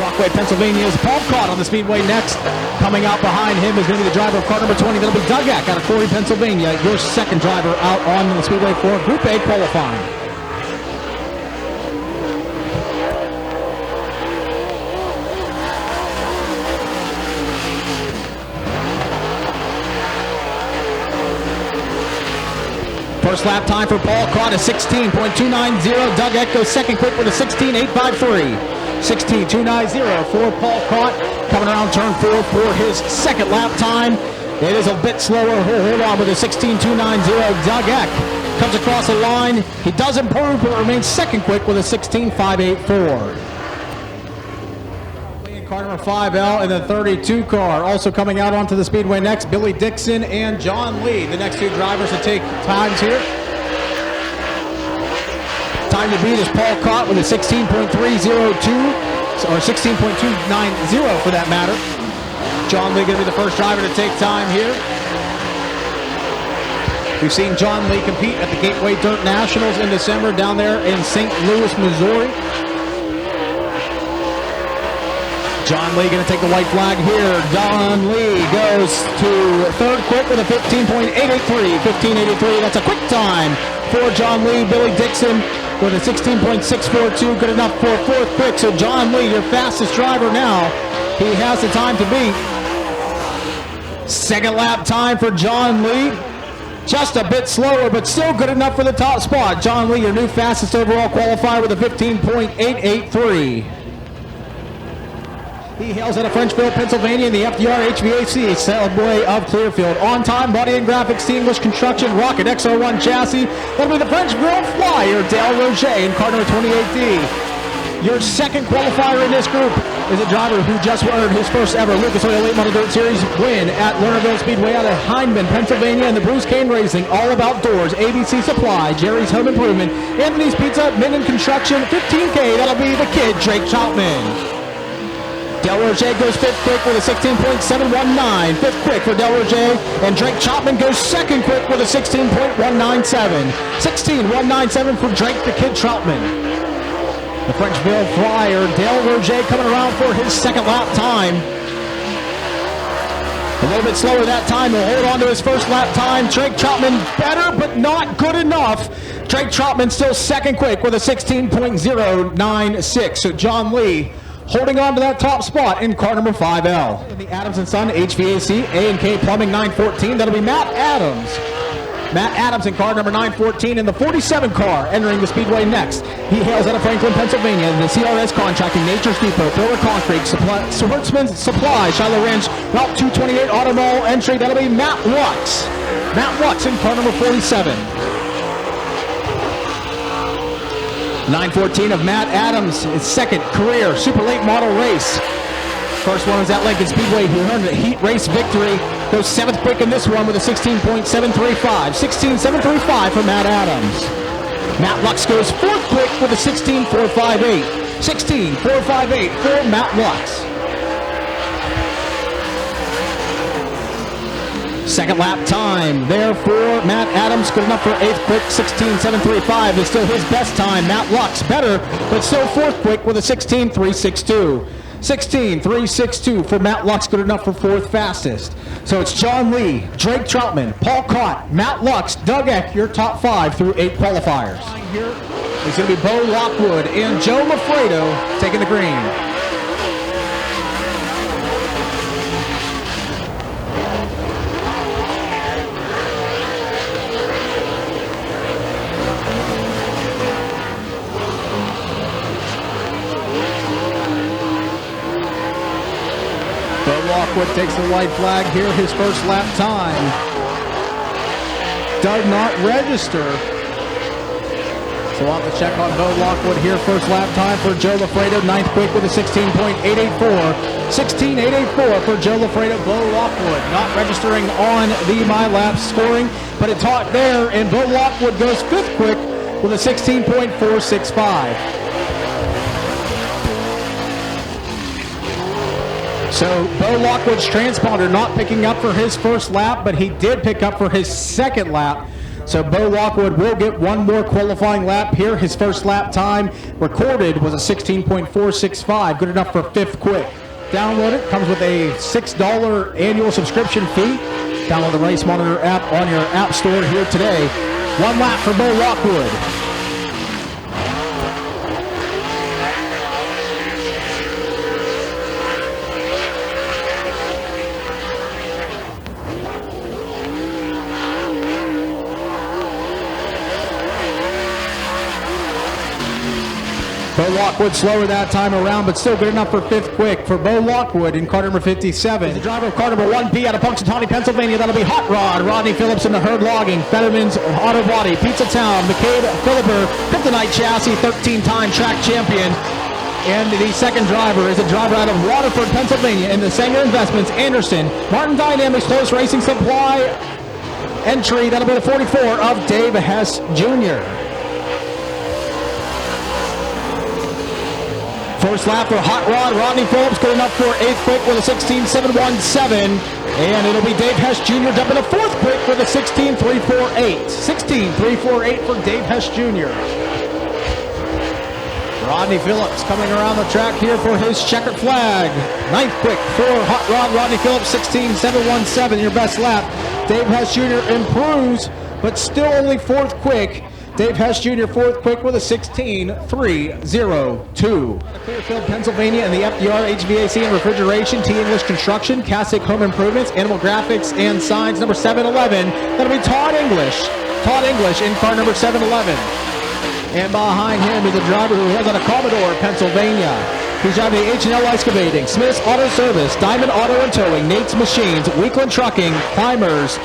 Brookville, Pennsylvania's Paul Cott on the Speedway next. Coming out behind him is going to be the driver of car number 20. That'll be Doug Eck out of Corey, Pennsylvania. Your second driver out on the Speedway for Group A qualifying. First lap time for Paul Cott is 16.290. Doug Eck goes second quick with a 16.853. 16.290 for Paul Cott. Coming around turn 4 for his second lap time. It is a bit slower. Hold on with a 16.290. Doug Eck comes across the line. He does improve, but remains second quick with a 16.584. Car number 5L in the 32 car. Also coming out onto the Speedway next, Billy Dixon and Jon Lee, the next two drivers to take times here. Time to beat is Paul Cott with a 16.302, or 16.290 for that matter. Jon Lee going to be the first driver to take time here. We've seen Jon Lee compete at the Gateway Dirt Nationals in December down there in St. Louis, Missouri. Jon Lee going to take the white flag here. Jon Lee goes to third quick with a 15.883. 15.83, that's a quick time for Jon Lee. Billy Dixon with a 16.642, good enough for fourth quick. So Jon Lee, your fastest driver now. He has the time to beat. Second lap time for Jon Lee. Just a bit slower, but still good enough for the top spot. Jon Lee, your new fastest overall qualifier with a 15.883. He hails out of Frenchville, Pennsylvania in the FDR HVAC Speedway of Clearfield. On time, body and graphics, English construction, Rocket XR1 chassis. That'll be the Frenchville Flyer, Dale Roger in car number 28D. Your second qualifier in this group is a driver who just earned his first ever Lucas Oil Late Model Dirt Series win at Lernerville Speedway out of Hindman, Pennsylvania, and the Bruce Kane Racing, All About Doors, ABC Supply, Jerry's Home Improvement, Anthony's Pizza, Minden Construction, 15K. That'll be the kid, Drake Troutman. Del Roger goes fifth quick with a 16.719. Fifth quick for Del Roger. And Drake Troutman goes second quick with a 16.197. 16.197 for Drake the Kid Troutman. The Frenchville Flyer, Del Roger coming around for his second lap time. A little bit slower that time. He'll hold on to his first lap time. Drake Troutman better, but not good enough. Drake Troutman still second quick with a 16.096. So Jon Lee holding on to that top spot in car number 5L. In the Adams & Son HVAC A&K Plumbing 914, that'll be Matt Adams. Matt Adams in car number 914 in the 47 car entering the Speedway next. He hails out of Franklin, Pennsylvania in the CRS Contracting, Nature's Depot, Pillar Concrete, Swartzman's Supply, Shiloh Ranch, Route 228 Auto Mall entry. That'll be Matt Lux. Matt Lux in car number 47. 914 of Matt Adams, his second career super late model race. First one was at Lincoln Speedway. He earned a heat race victory. Goes seventh quick in this one with a 16.735. 16.735 for Matt Adams. Matt Lux goes fourth quick with a 16.458. 16.458 for Matt Lux. Second lap time there for Matt Adams. Good enough for eighth quick. 16.735 is still his best time. Matt Lux better, but still fourth quick with a 16.362. 16.362 for Matt Lux. Good enough for fourth fastest. So it's Jon Lee, Drake Troutman, Paul Cott, Matt Lux, Doug Eck, your top 5 through 8 qualifiers. Here is going to be Bo Lockwood and Joe Lafredo taking the green. Lockwood takes the white flag here, his first lap time. Does not register. So we'll have to check on Bo Lockwood here. First lap time for Joe Lafredo, ninth quick with a 16.884. 16.884 for Joe Lafredo. Bo Lockwood not registering on the MyLap scoring, but it's hot there, and Bo Lockwood goes fifth quick with a 16.465. So Bo Lockwood's transponder not picking up for his first lap, but he did pick up for his second lap. So Bo Lockwood will get one more qualifying lap here. His first lap time recorded was a 16.465, good enough for fifth quick. Download it, comes with a $6 annual subscription fee. Download the Race Monitor app on your app store here today. One lap for Bo Lockwood. Bo Lockwood slower that time around, but still good enough for fifth quick for Bo Lockwood in car number 57. The driver of car number 1P out of Punxsutawney, Pennsylvania. That'll be Hot Rod, Rodney Phillips in the Herd Logging, Fetterman's Auto Body, Pizza Town, McCabe Philipper, Kryptonite Chassis, 13-time track champion. And the second driver is a driver out of Waterford, Pennsylvania in the Sanger Investments, Anderson, Martin Dynamics, Close Racing Supply entry. That'll be the 44 of Dave Hess Jr. First lap for Hot Rod, Rodney Phillips, good enough for eighth quick with a 16.717. And it'll be Dave Hess Jr. jumping to fourth quick with a 16.348. 16.348 for Dave Hess Jr. Rodney Phillips coming around the track here for his checkered flag. Ninth quick for Hot Rod, Rodney Phillips, 16.717, your best lap. Dave Hess Jr. improves, but still only fourth quick. Dave Hess Jr. fourth quick with a 16.302. Clearfield, Pennsylvania, and the FDR HVAC and Refrigeration, T English Construction, Cassick Home Improvements, Animal Graphics, and Signs, number 711. That'll be Todd English. Todd English in car number 711. And behind him is a driver who lives out of Commodore, Pennsylvania. He's driving the H&L Excavating, Smith's Auto Service, Diamond Auto and Towing, Nate's Machines, Weekland Trucking, Climbers,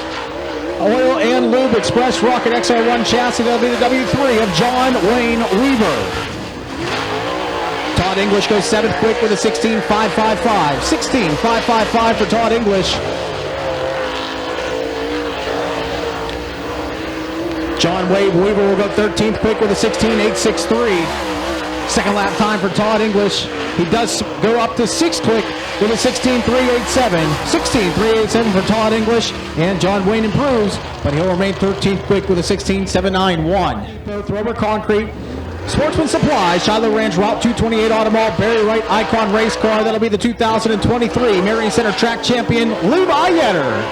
Oil and Lube Express Rocket XR1 Chassis. That'll be the W3 of John Wayne Weaver. Todd English goes seventh quick with a 16.555. 16.555 for Todd English. John Wayne Weaver will go 13th quick with a 16.863. Second lap time for Todd English. He does go up to sixth quick with a 16.387. 16.387 for Todd English. And John Wayne improves, but he'll remain 13th quick with a 16.791. Both Rubber Concrete, Sportsman Supplies, Shiloh Ranch Route 228 Automall, Barry Wright Icon Race Car. That'll be the 2023 Marion Center Track Champion, Levi Yetter.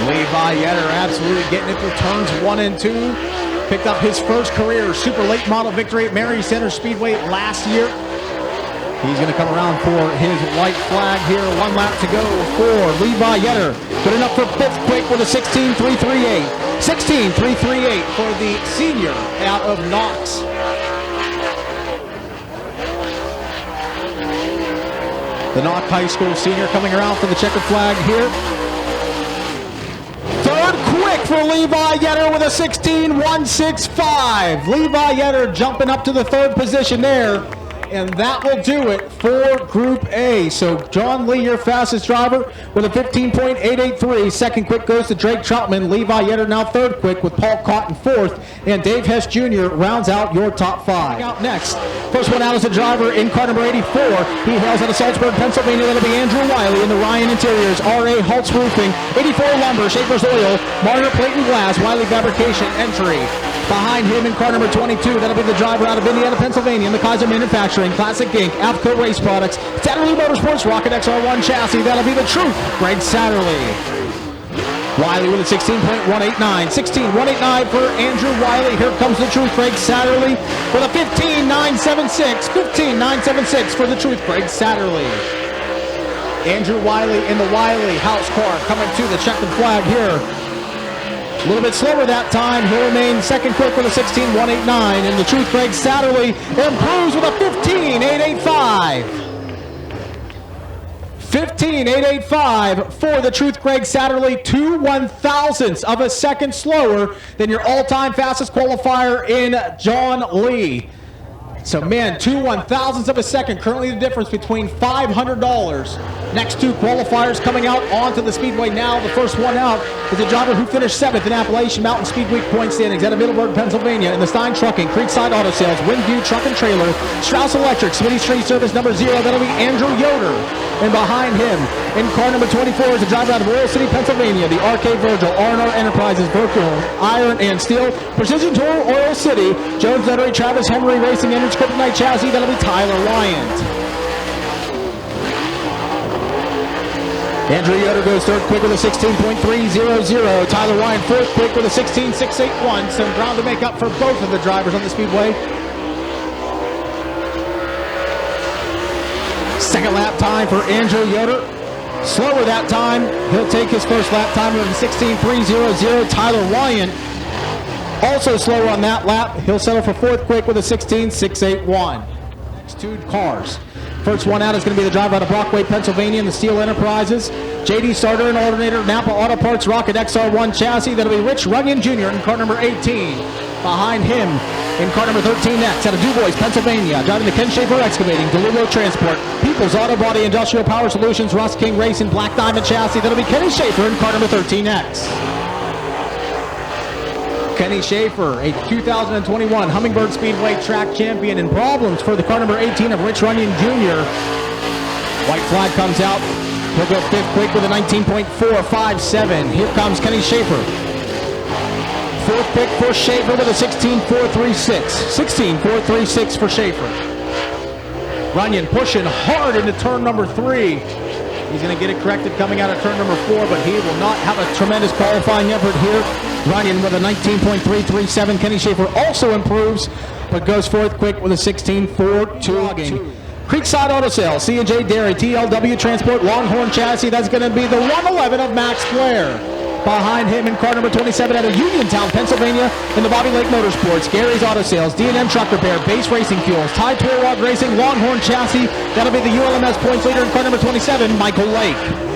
Levi Yetter absolutely getting it for turns 1 and 2. Picked up his first career super late model victory at Marion Center Speedway last year. He's going to come around for his white flag here. 1 lap to go for Levi Yetter. Good enough for fifth quick with a 16.338. 16.338 for the senior out of Knox. The Knox High School senior coming around for the checkered flag here. Third quick for Levi Yetter with a 16.165. Levi Yetter jumping up to the third position there. And that will do it for Group A. So Jon Lee, your fastest driver, with a 15.883. Second quick goes to Drake Troutman. Levi Yetter now third quick with Paul Cotton fourth. And Dave Hess Jr. rounds out your top 5. Out next, first one out is a driver in car number 84. He hails out of Salzburg, Pennsylvania. That'll be Andrew Wylie in the Ryan Interiors, R.A. Holtz Roofing, 84 Lumber, Schaefer's Oil, Marner Plate and Glass, Wylie Fabrication entry. Behind him in car number 22, that'll be the driver out of Indiana, Pennsylvania, in the Kaiser Manufacturing, Classic Inc., Avco Race Products, Satterley Motorsports, Rocket XR1 Chassis. That'll be the Truth, Greg Satterley. Wylie with a 16.189. 16.189 for Andrew Wylie. Here comes the Truth, Greg Satterley, with a 15.976. 15.976 for the Truth, Greg Satterley. Andrew Wylie in the Wylie house car coming to the checkered flag here. A little bit slower that time. He'll remain second quick with a 16.189. And the Truth, Greg Satterley, improves with a 15.885. 15.885 for the Truth, Greg Satterley. 2/1,000ths of a second slower than your all-time fastest qualifier in Jon Lee. So, man, 2 1,000ths of a second. Currently the difference between $500. Next two qualifiers coming out onto the Speedway now. The first one out is a driver who finished 7th in Appalachian Mountain Speed Week point standings out of Middleburg, Pennsylvania, in the Stein Trucking, Creekside Auto Sales, Windview Truck and Trailer, Strauss Electric, Smitty Street Service number 0. That'll be Andrew Yoder. And behind him, in car number 24, is a driver out of Royal City, Pennsylvania, the RK Virgil, R&R Enterprises, Brookville, Iron and Steel, Precision Tool, Oil City, Jones Lettery, Travis Henry Racing Engines, Kryptonite Chassis. That'll be Tyler Lyons. Andrew Yoder goes third quick with a 16.300. Tyler Ryan fourth quick with a 16.681. Some ground to make up for both of the drivers on the Speedway. Second lap time for Andrew Yoder. Slower that time. He'll take his first lap time with a 16.300. Tyler Ryan also slower on that lap. He'll settle for fourth quick with a 16.681. Next two cars. First one out is going to be the driver out of Brockway, Pennsylvania, in the Steel Enterprises. JD Starter and Alternator, Napa Auto Parts, Rocket XR1 Chassis. That'll be Rich Runyon Jr. in car number 18. Behind him, in car number 13 next, out of DuBois, Pennsylvania, driving the Ken Schaefer Excavating, DeLugo Transport, People's Auto Body Industrial Power Solutions, Russ King Racing, Black Diamond Chassis. That'll be Kenny Schaefer in car number 13X. Kenny Schaefer, a 2021 Hummingbird Speedway track champion, and problems for the car number 18 of Rich Runyon Jr. White flag comes out. He'll go fifth quick with a 19.457. Here comes Kenny Schaefer. Fourth pick for Schaefer with a 16.436. 16.436 for Schaefer. Runyon pushing hard into turn number 3. He's going to get it corrected coming out of turn number 4, but he will not have a tremendous qualifying effort here. Runyon with a 19.337. Kenny Schaefer also improves, but goes fourth quick with a 16.422. Creekside Auto Sales, C&J Dairy, TLW Transport, Longhorn Chassis. That's going to be the 111 of Max Blair. Behind him in car number 27 out of Uniontown, Pennsylvania, in the Bobby Lake Motorsports, Gary's Auto Sales, D&M Truck Repair, Base Racing Fuels, Tide Tour Rod Racing, Longhorn Chassis. That'll be the ULMS points leader in car number 27, Michael Lake.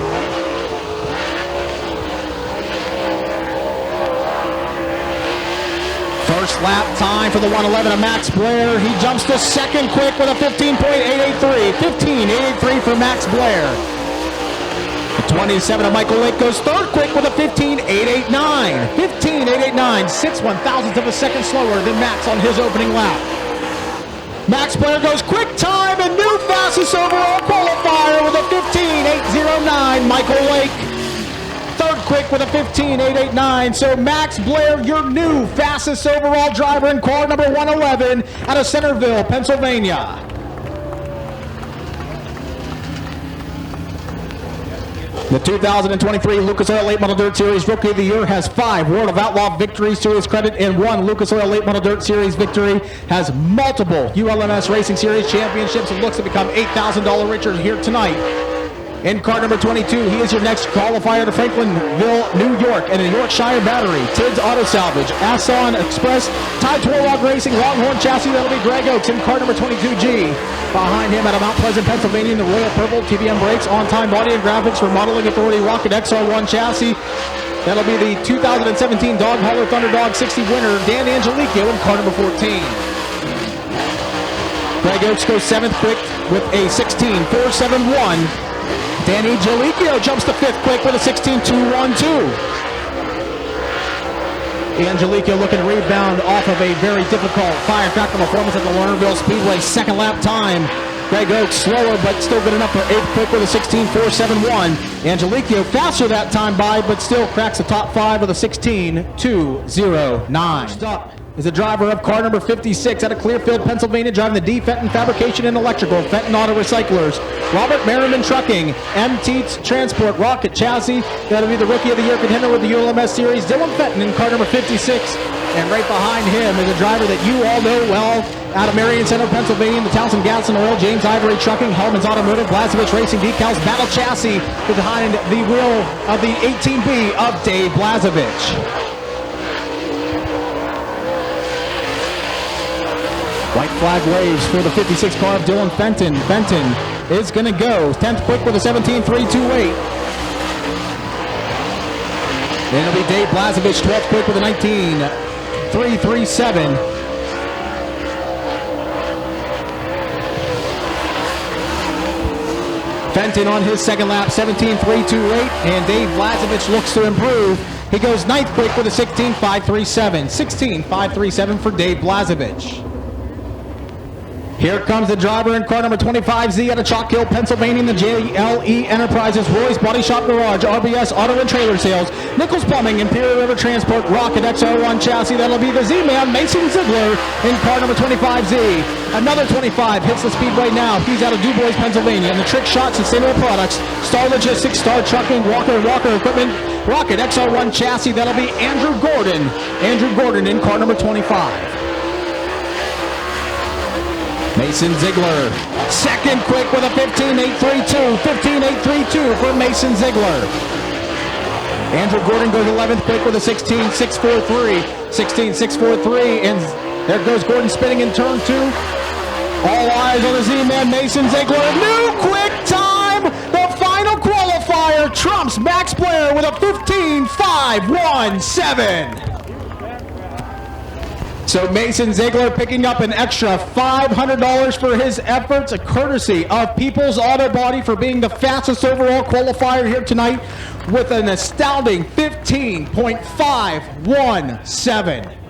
First lap time for the 111 of Max Blair. He jumps to second quick with a 15.883. 15.883 for Max Blair. The 27 of Michael Lake goes third quick with a 15.889. 15.889. 6 1,000ths of a second slower than Max on his opening lap. Max Blair goes quick time and new fastest overall qualifier with a 15.809. Michael Lake third quick with a 15.889. So Max Blair, your new fastest overall driver in car number 111 out of Centerville, Pennsylvania. The 2023 Lucas Oil Late Model Dirt Series Rookie of the Year has 5 World of Outlaw victories to his credit, and 1 Lucas Oil Late Model Dirt Series victory. Has multiple ULMS Racing Series championships and looks to become $8,000 richer here tonight. In car number 22, he is your next qualifier to Franklinville, New York, and a Yorkshire Battery, Tids Auto Salvage, Asson Express, Tide Tour Rod Racing, Longhorn Chassis. That'll be Greg Oakes in car number 22G. Behind him out of Mount Pleasant, Pennsylvania, in the Royal Purple, TVM Brakes, On-Time Body and Graphics, Remodeling Authority, Rocket XR1 Chassis. That'll be the 2017 Dog Hauler Thunderdog 60 winner, Dan Angelicchio in car number 14. Greg Oakes goes 7th quick with a 16.471. Danny Angelicchio jumps to 5th quick with a 16.212. Angelicchio looking to rebound off of a very difficult firecracker performance at the Lernerville Speedway. Second lap time. Greg Oakes slower, but still good enough for 8th quick with a 16.471. Angelicchio faster that time by, but still cracks the top 5 with a 16.209. Stop is a driver of car number 56 out of Clearfield, Pennsylvania, driving the D. Fenton Fabrication and Electrical, Fenton Auto Recyclers, Robert Merriman Trucking, M. Teets Transport, Rocket Chassis. That'll be the Rookie of the Year contender with the ULMS Series, Dylan Fenton in car number 56. And right behind him is a driver that you all know well out of Marion Center, Pennsylvania, in the Townsend Gas and Oil, James Ivory Trucking, Hellman's Automotive, Blazevich Racing Decals, Battle Chassis behind the wheel of the 18B of Dave Blazevich. White flag waves for the 56 car of Dylan Fenton. Fenton is going to go 10th quick with a 17.328. Then it'll be Dave Blazevich 12th quick with a 19.337. Benton on his second lap, 17.328, and Dave Blazevich looks to improve. He goes ninth quick with a 16.537. 16.537 for Dave Blazevich. Here comes the driver in car number 25Z out of Chalk Hill, Pennsylvania, in the JLE Enterprises, Roy's Body Shop Garage, RBS Auto and Trailer Sales, Nichols Plumbing, Imperial River Transport, Rocket XR1 Chassis. That'll be the Z-Man, Mason Zeigler, in car number 25Z. Another 25 hits the Speedway now. He's out of DuBois, Pennsylvania, in the Trick Shot Sustainable Products, Star Logistics, Star Trucking, Walker Equipment, Rocket XR1 Chassis. That'll be Andrew Gordon. Andrew Gordon in car number 25. Mason Zeigler, second quick with a 15.832. 15.832 for Mason Zeigler. Andrew Gordon goes 11th quick with a 16.643. 16.643, and there goes Gordon spinning in turn 2. All eyes on the Z-Man, Mason Zeigler. New quick time. The final qualifier trumps Max Blair with a 15.517. So Mason Zeigler picking up an extra $500 for his efforts, a courtesy of People's Auto Body for being the fastest overall qualifier here tonight with an astounding 15.517.